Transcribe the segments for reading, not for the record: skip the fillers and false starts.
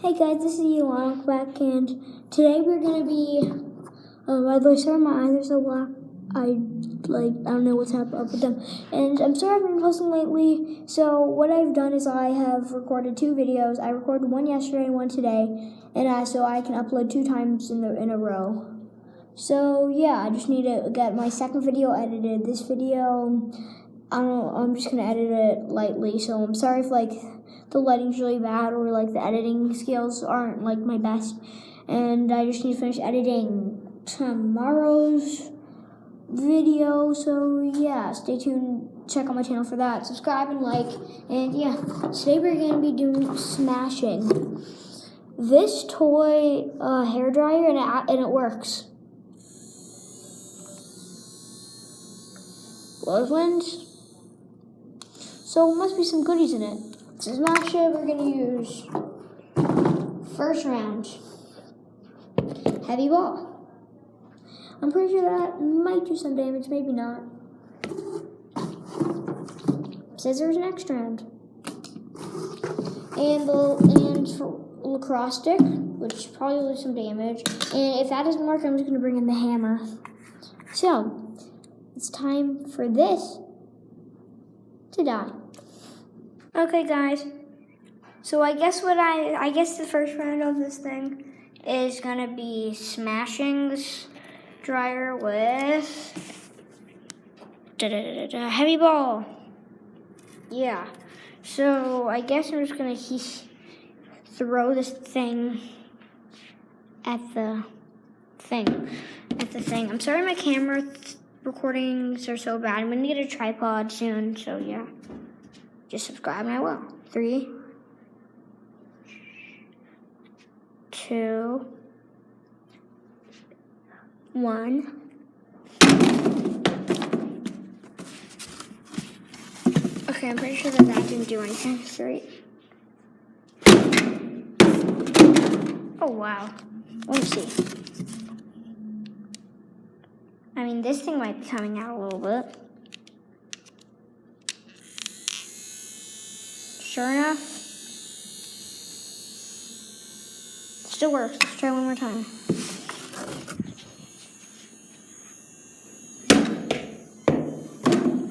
Hey guys, this is Elon back, and today we're gonna be. By the way, sorry my eyes are so black. I don't know what's up with them, and I'm sorry I've been posting lately. So what I've done is I have recorded 2 videos. I recorded one yesterday and one today, and so I can upload 2 times in a row. So yeah, I just need to get my second video edited. This video, I'm just gonna edit it lightly. So I'm sorry if the lighting's really bad or the editing skills aren't my best. And I just need to finish editing tomorrow's video. So yeah, stay tuned. Check out my channel for that. Subscribe and like. And yeah, today we're gonna be doing smashing this toy hairdryer, and it works. Blows winds. So must be some goodies in it. To smash it, we're gonna use first round heavy ball. I'm pretty sure that might do some damage, maybe not. Scissors next round, and lacrosse stick, which probably will do some damage. And if that doesn't work, I'm just gonna bring in the hammer. So it's time for this to die. Okay, guys. So I guess the first round of this thing is gonna be smashing this dryer with heavy ball. Yeah. So I guess I'm just gonna throw this thing at the thing. I'm sorry my camera recordings are so bad. I'm gonna get a tripod soon. So yeah. Just subscribe and I will. 3, 2, 1. Okay, I'm pretty sure that didn't do anything. 3. Oh wow. Let me see. I mean, this thing might be coming out a little bit. Sure enough, still works. Let's try one more time.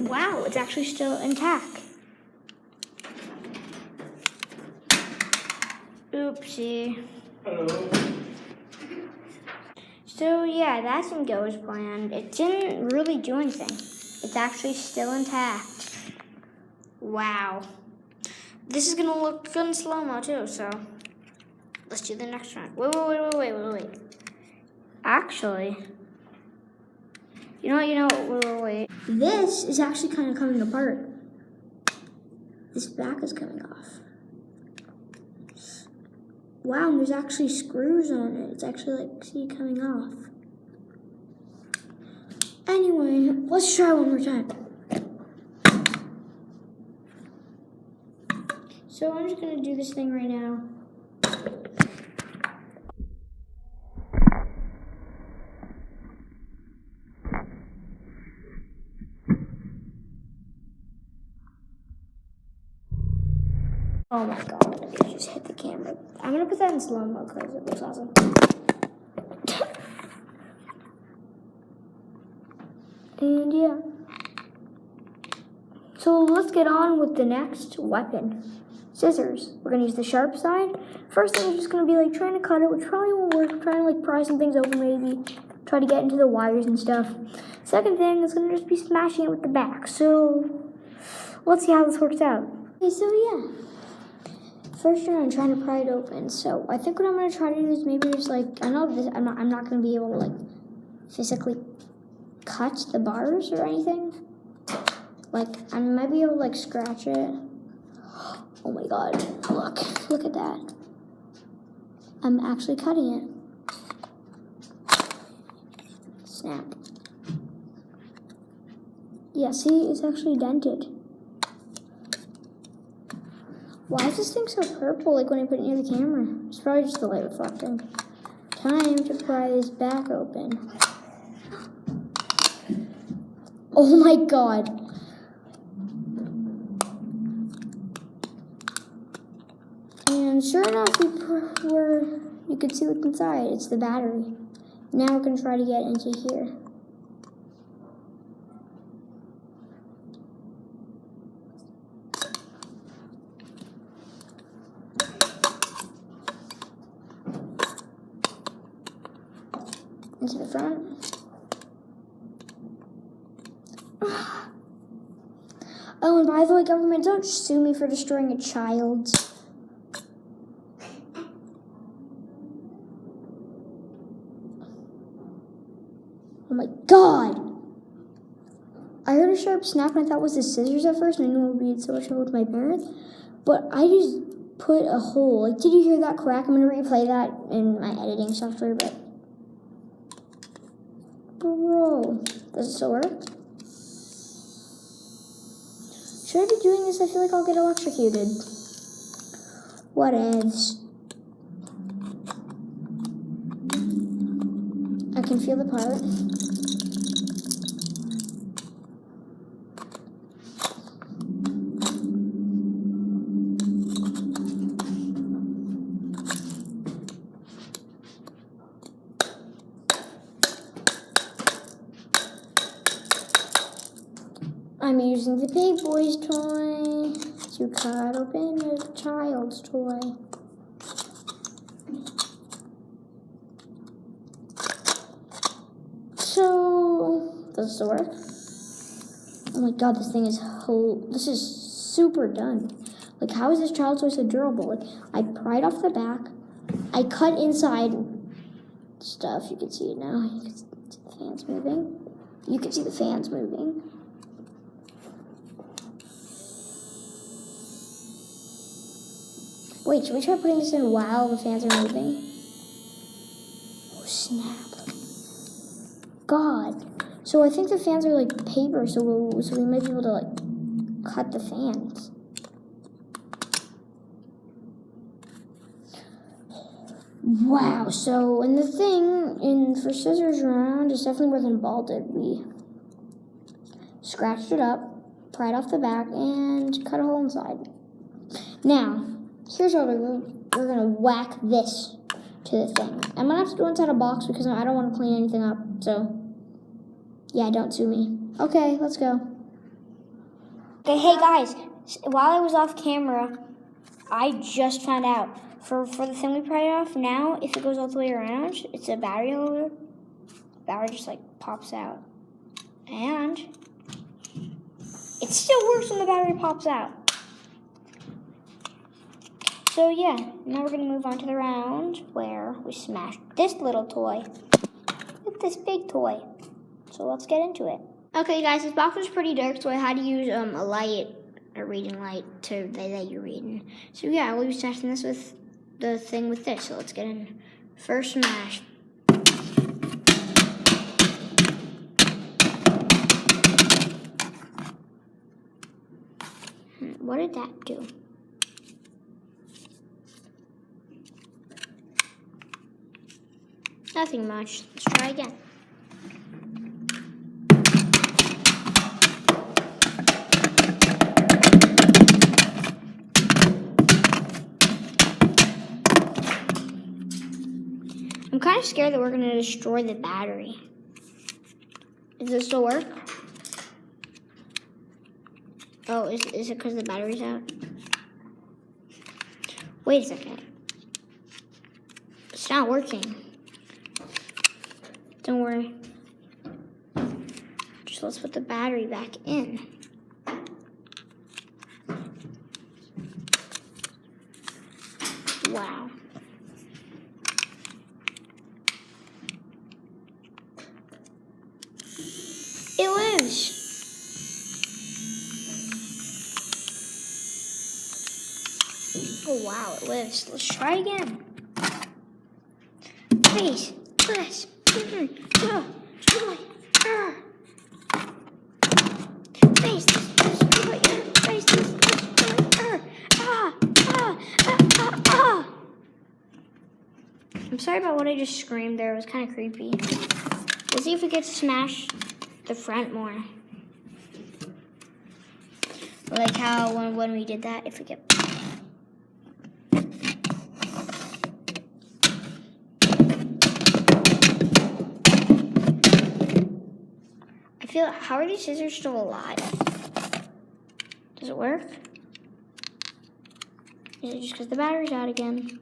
Wow, it's actually still intact. Oopsie. Hello. So yeah, that didn't go as planned. It didn't really do anything. It's actually still intact. Wow. This is gonna look good in slow-mo too, so let's do the next round. Wait. Actually, wait. This is actually kind of coming apart. This back is coming off. Wow, and there's actually screws on it. It's actually see, coming off. Anyway, let's try one more time. So I'm just gonna do this thing right now. Oh my god, I just hit the camera. I'm gonna put that in slow-mo because it looks awesome. And yeah. So let's get on with the next weapon. Scissors. We're gonna use the sharp side. First thing is just gonna be trying to cut it, which probably won't work. I'm trying to pry some things open, maybe try to get into the wires and stuff. Second thing is gonna just be smashing it with the back. So let's see how this works out. Okay, so yeah. First round, I'm trying to pry it open. So I think what I'm gonna try to do is maybe just I know this. I'm not gonna be able to physically cut the bars or anything. I might be able to scratch it. Oh my god, look at that. I'm actually cutting it. Snap. Yeah, see, it's actually dented. Why is this thing so purple when I put it near the camera? It's probably just the light reflecting. Time to pry this back open. Oh my god. And sure enough, You can see what's inside. It's the battery. Now we're going to try to get into here. Into the front. Oh, and by the way, government, don't sue me for destroying a child. Oh my god! I heard a sharp snap and I thought it was the scissors at first, and I knew I would be in so much trouble with my parents. But I just put a hole. Like, did you hear that crack? I'm gonna replay that in my editing software, but bro, does it still work? Should I be doing this? I feel like I'll get electrocuted. Whatevs. I can feel the part. I'm using the big boy's toy to cut open a child's toy. So, does it still work? Oh my god, this thing is this is super done. Like, how is this child's toy so durable? Like, I pried off the back, I cut inside stuff. You can see it now. You can see the fans moving. You can see the fans moving. Wait, should we try putting this in while the fans are moving? Oh, snap. God. So I think the fans are like paper, so we might be able to like cut the fans. Wow, so in the thing, for scissors round, it's definitely more than Ball did. We scratched it up, pried off the back, and cut a hole inside. Now, here's what we're gonna whack this to the thing. I'm gonna have to do it inside a box because I don't want to clean anything up. So, yeah, don't sue me. Okay, let's go. Okay, hey guys, while I was off camera, I just found out for the thing we pried off. Now, if it goes all the way around, it's a battery holder. The battery just like pops out, and it still works when the battery pops out. So yeah, now we're gonna move on to the round where we smashed this little toy with this big toy. So let's get into it. Okay guys, this box was pretty dark, so I had to use a light, a reading light to let you reading. So yeah, we'll be smashing this with the thing with this. So let's get in. First smash. What did that do? Nothing much. Let's try again. I'm kind of scared that we're going to destroy the battery. Does this still work? Oh, is it because the battery's out? Wait a second. It's not working. Don't worry. Just let's put the battery back in. Wow. It lives. Oh wow, it lives. Let's try again. Please, please. Face destroyer, face destroyer. I'm sorry about what I just screamed there. It was kind of creepy. Let's see if we could smash the front more. Like how when we did that, if we get... how are these scissors still alive? Does it work? Is it just because the battery's out again?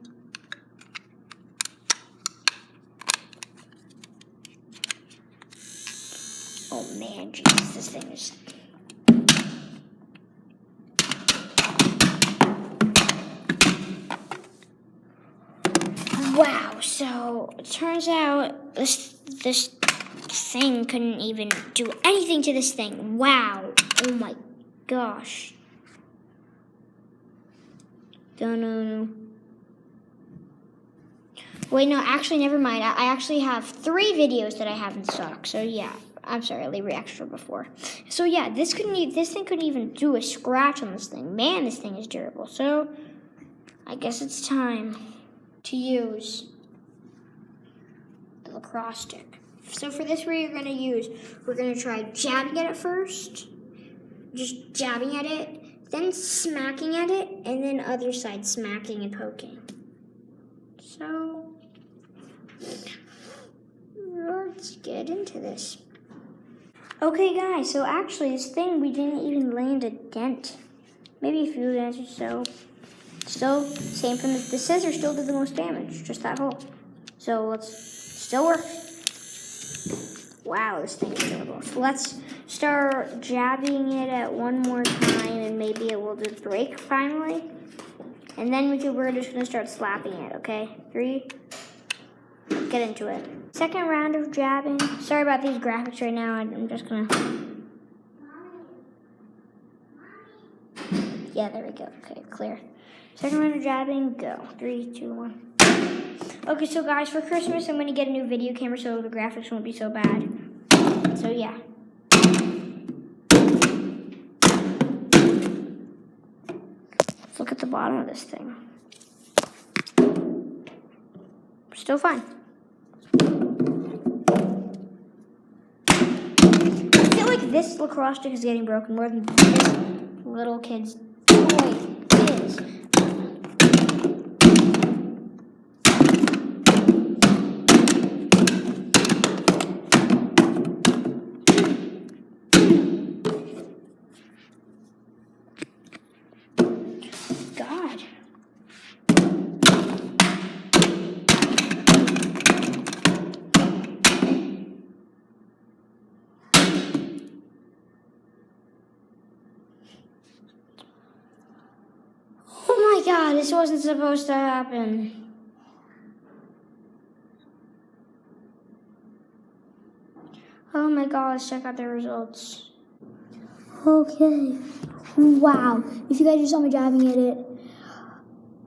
Oh man, Jesus, this thing is... Wow, so it turns out this thing couldn't even do anything to this thing. Wow. Oh my gosh. No. Wait, no, actually, never mind. I actually have 3 videos that I have in stock. So yeah, I'm sorry, I leave extra before. So yeah, this thing couldn't even do a scratch on this thing. Man, this thing is durable. So I guess it's time to use the lacrosse stick. So for this, we're gonna try jabbing at it first, just jabbing at it, then smacking at it, and then other side smacking and poking. So let's get into this. Okay guys, so actually this thing, we didn't even land a dent. Maybe a few dents or so. Still, same from the scissors still did the most damage, just that hole. So still work. Wow, this thing is terrible. So let's start jabbing it at one more time, and maybe it will just break finally. And then we're just gonna start slapping it, okay? 3, get into it. Second round of jabbing. Sorry about these graphics right now, I'm just gonna... Yeah, there we go, okay, clear. Second round of jabbing, go. 3, 2, 1. Okay, so guys, for Christmas, I'm going to get a new video camera so the graphics won't be so bad. So, yeah. Let's look at the bottom of this thing. Still fine. I feel like this lacrosse stick is getting broken more than this little kid's toy is. God. Oh my God, this wasn't supposed to happen. Oh my God, let's check out the results. Okay. Wow. If you guys just saw me jabbing at it,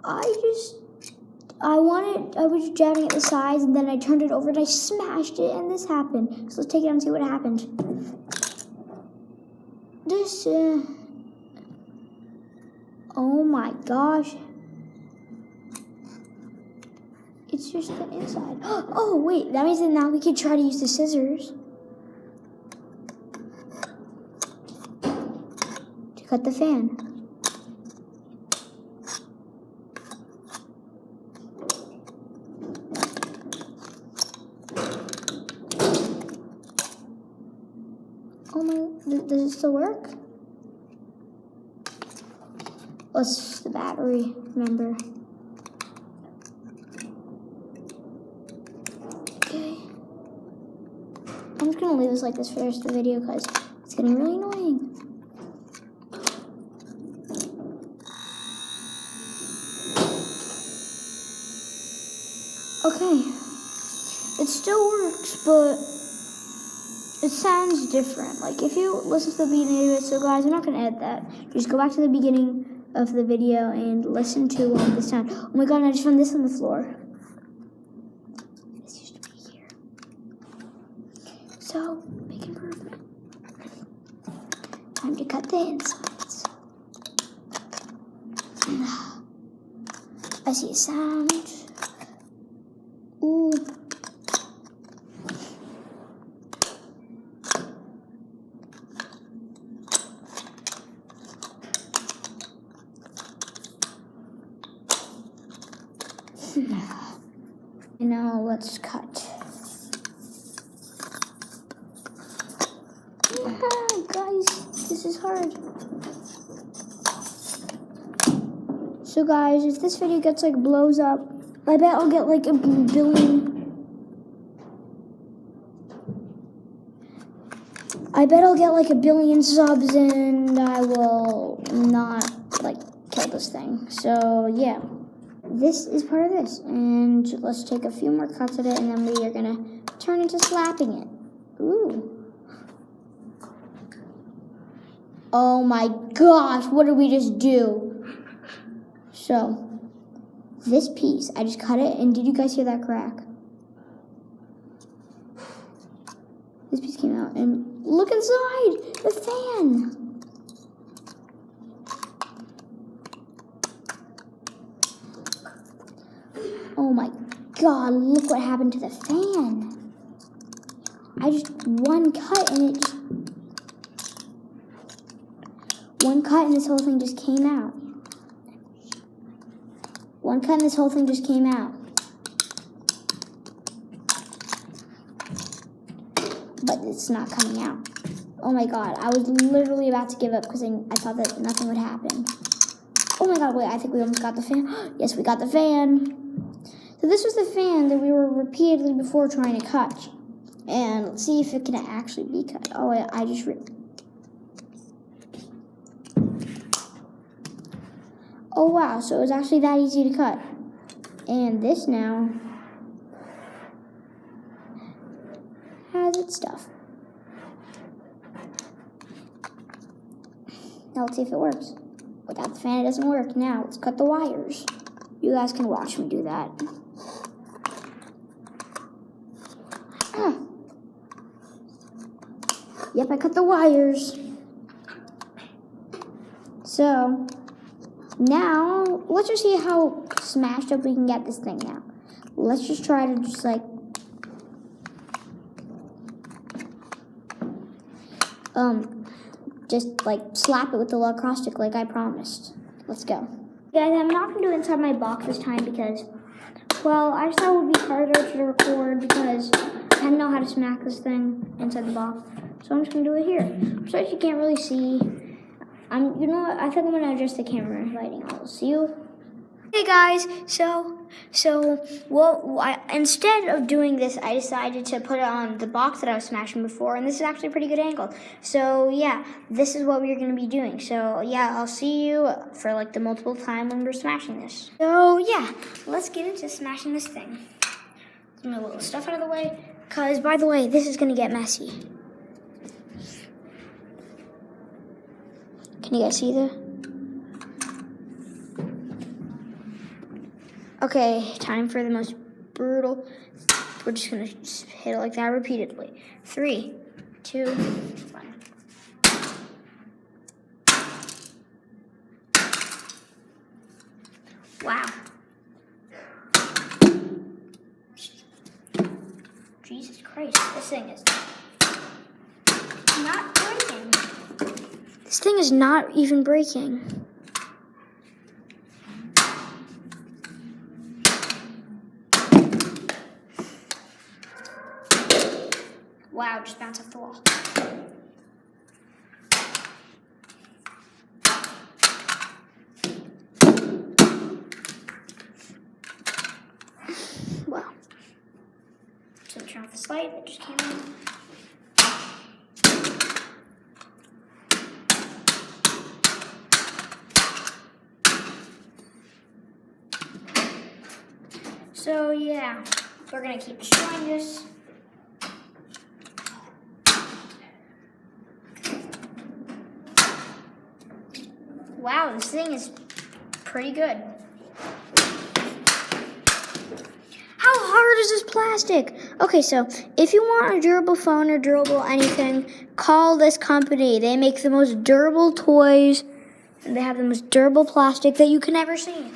I was just jabbing at the sides, and then I turned it over and I smashed it, and this happened. So let's take it out and see what happened. Oh my gosh. It's just the inside. Oh wait, that means that now we can try to use the scissors to cut the fan. Oh my, does it still work? Oh, it's just the battery, remember. Okay. I'm just gonna leave this like this for the rest of the video because it's getting really annoying. Okay. It still works, but it sounds different. Like if you listen to the beginning of it, so guys, I'm not gonna edit that. Just go back to the beginning of the video and listen to the sound. Oh my God, I just found this on the floor. This used to be here. So, big improvement. Time to cut the insides. I see a sound. Ooh. Now let's cut. This is hard. So guys, if this video gets like blows up, I bet I'll get like a billion. I bet I'll get like a billion subs and I will not like kill this thing. So yeah, this is part of this. And let's take a few more cuts at it and then we are gonna turn into slapping it. Ooh. Oh my gosh, what did we just do? So, this piece, I just cut it, and did you guys hear that crack? This piece came out, and look inside, the fan. Oh my God, look what happened to the fan. I just, one cut, and it just, one cut, and this whole thing just came out. One cut and this whole thing just came out. But it's not coming out. Oh my God, I was literally about to give up because I thought that nothing would happen. Oh my God, wait, I think we almost got the fan. Yes, we got the fan. So this was the fan that we were repeatedly before trying to cut. And let's see if it can actually be cut. Oh, I just oh wow, so it was actually that easy to cut. And this now has its stuff. Now let's see if it works. Without the fan, it doesn't work. Now let's cut the wires. You guys can watch me do that. Yep, I cut the wires. So now, let's just see how smashed up we can get this thing now. Let's just try to just like, slap it with the lacrosse like I promised. Let's go. Guys, I'm not going to do it inside my box this time because, well, I just thought it would be harder to record because I didn't know how to smack this thing inside the box. So I'm just going to do it here. I'm sorry if you can't really see. You know what? I think I'm gonna adjust the camera lighting. I'll see you. Hey guys, instead of doing this, I decided to put it on the box that I was smashing before, and this is actually a pretty good angle. So yeah, this is what we're gonna be doing. So yeah, I'll see you for like the multiple time when we're smashing this. So yeah, let's get into smashing this thing. Let's move a little stuff out of the way, cause by the way, this is gonna get messy. Can you guys see that? Okay, time for the most brutal. We're just gonna hit it like that repeatedly. 3, 2, 1. Wow. Jesus Christ, this thing is not breaking. This thing is not even breaking. Wow, just bounced off the wall. Wow. So turn off this light that just came on. So yeah, we're gonna keep destroying this. Wow, this thing is pretty good. How hard is this plastic? Okay, so if you want a durable phone or durable anything, call this company. They make the most durable toys, and they have the most durable plastic that you can ever see.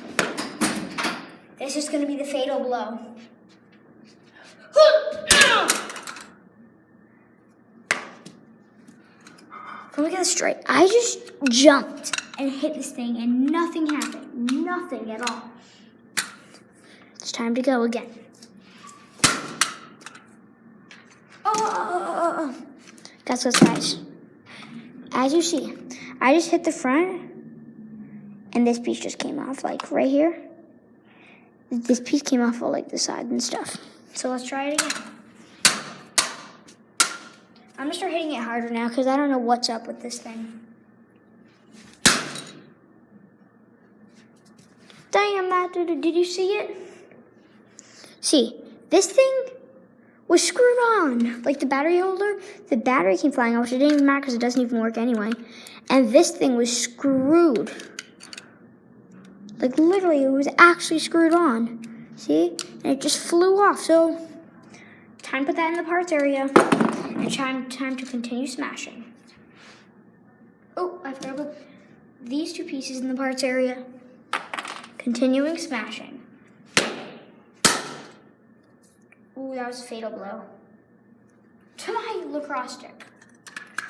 This is going to be the fatal blow. Let me get this straight. I just jumped and hit this thing and nothing happened. Nothing at all. It's time to go again. Oh. Guys. as you see, I just hit the front, and this piece just came off, like right here. This piece came off of like the side and stuff. So let's try it again. I'm gonna start hitting it harder now because I don't know what's up with this thing. Damn, did you see it? See, this thing was screwed on. Like the battery holder, the battery came flying out, which it didn't even matter because it doesn't even work anyway. And this thing was screwed. Like literally, it was actually screwed on. See? And it just flew off. So, time to put that in the parts area. And time to continue smashing. Oh, I forgot about these two pieces in the parts area. Continuing smashing. Ooh, that was a fatal blow. To my lacrosse stick.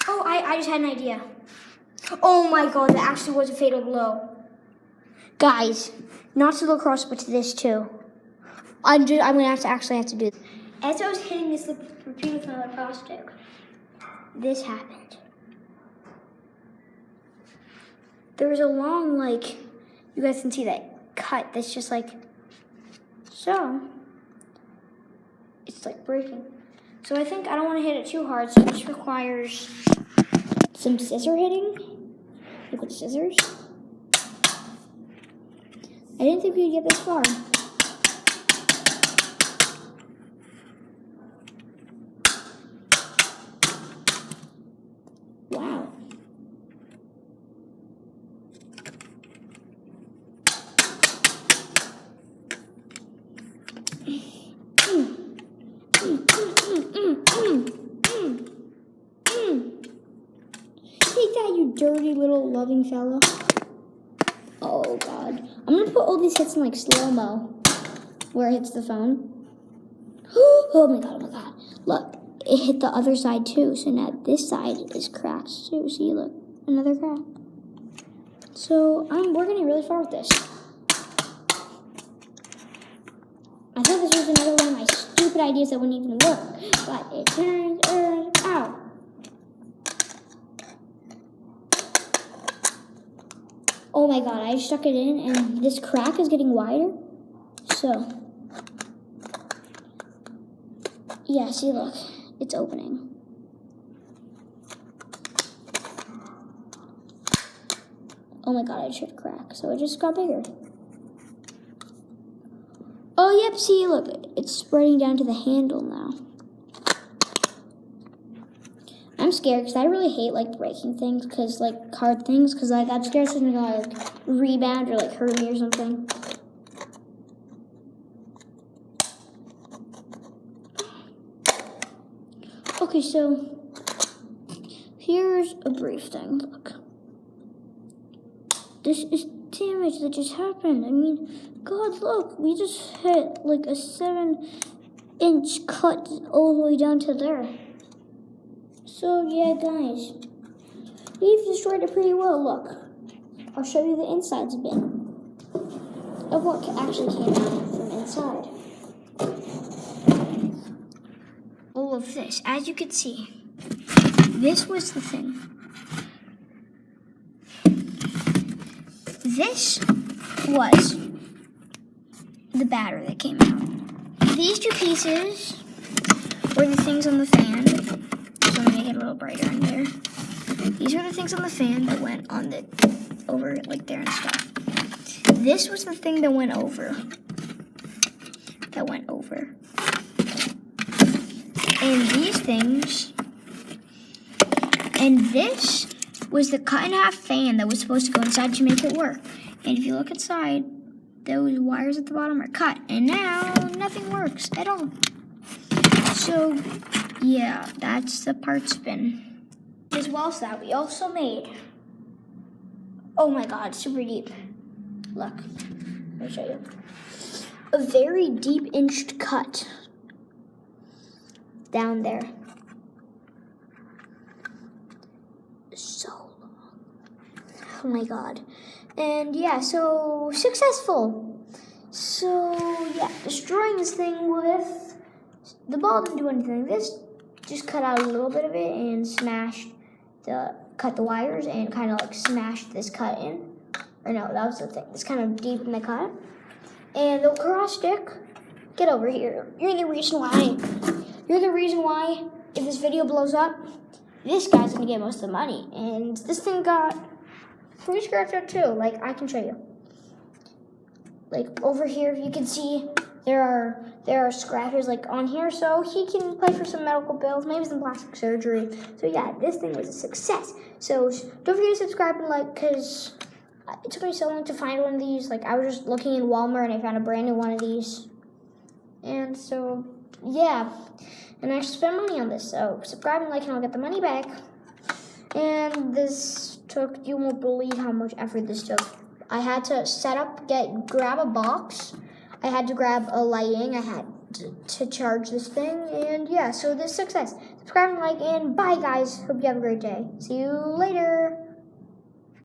Oh, I just had an idea. Oh my god, that actually was a fatal blow. Guys, not to lacrosse, but to this too. I'm gonna actually have to do this. As I was hitting this repeat with my lacrosse stick, this happened. There was a long, like, you guys can see that cut that's just like, so, it's like breaking. So I think I don't want to hit it too hard, so this requires some scissor hitting. Look at the scissors. I didn't think we'd get this far. Wow. Take that, you dirty little loving fella. Oh god. I'm gonna put all these hits in like slow-mo where it hits the phone. Oh my god, oh my god. Look, it hit the other side too. So now this side is cracked too. See, look, another crack. So we're getting really far with this. I thought this was another one of my stupid ideas that wouldn't even work, but it turns out. Oh my god, I stuck it in and this crack is getting wider. So, yeah, see, look, it's opening. Oh my god, I just hit a crack, so it just got bigger. Oh, yep, see, look, it's spreading down to the handle now. I'm scared because I really hate, like, breaking things, because, like, hard things, because, like, I'm scared something's going to, like, rebound or, like, hurt me or something. Okay, so, here's a brief thing, look. This is damage that just happened. I mean, God, look, we just hit, like, a 7-inch cut all the way down to there. So, yeah, guys, we've destroyed it pretty well. Look, I'll show you the insides a bit of what actually came out from inside. All of this, as you can see, this was the thing. This was the battery that came out. These two pieces were the things on the fan. So I'm gonna make it a little brighter in here. These are the things on the fan that went on the over like there and stuff. This was the thing that went over. And these things. And this was the cut in half fan that was supposed to go inside to make it work. And if you look inside, those wires at the bottom are cut. And now nothing works at all. So yeah, that's the part spin. As well as that, we also made, oh my god, super deep. Look, let me show you. A very deep inched cut down there. So long. Oh my god. And yeah, so successful. So yeah, destroying this thing with, the ball didn't do anything. This just cut out a little bit of it and smashed the cut the wires and kind of like smashed this cut in. Or no, that was the thing. It's kind of deep in the cut. And the cross stick, get over here. You're the reason why, if this video blows up, this guy's gonna get most of the money. And this thing got pretty scratched out too. Like, I can show you. Like, over here, you can see there are scratches like on here, so he can apply for some medical bills, maybe some plastic surgery. So yeah, this thing was a success. So don't forget to subscribe and like, because it took me so long to find one of these. Like, I was just looking in Walmart and I found a brand new one of these. And so, yeah. And I actually spent money on this. So subscribe and like and I'll get the money back. And this took, you won't believe how much effort this took. I had to set up, grab a box. I had to grab a lighting. I had to charge this thing. And yeah, so this success. Subscribe and like and bye guys. Hope you have a great day. See you later.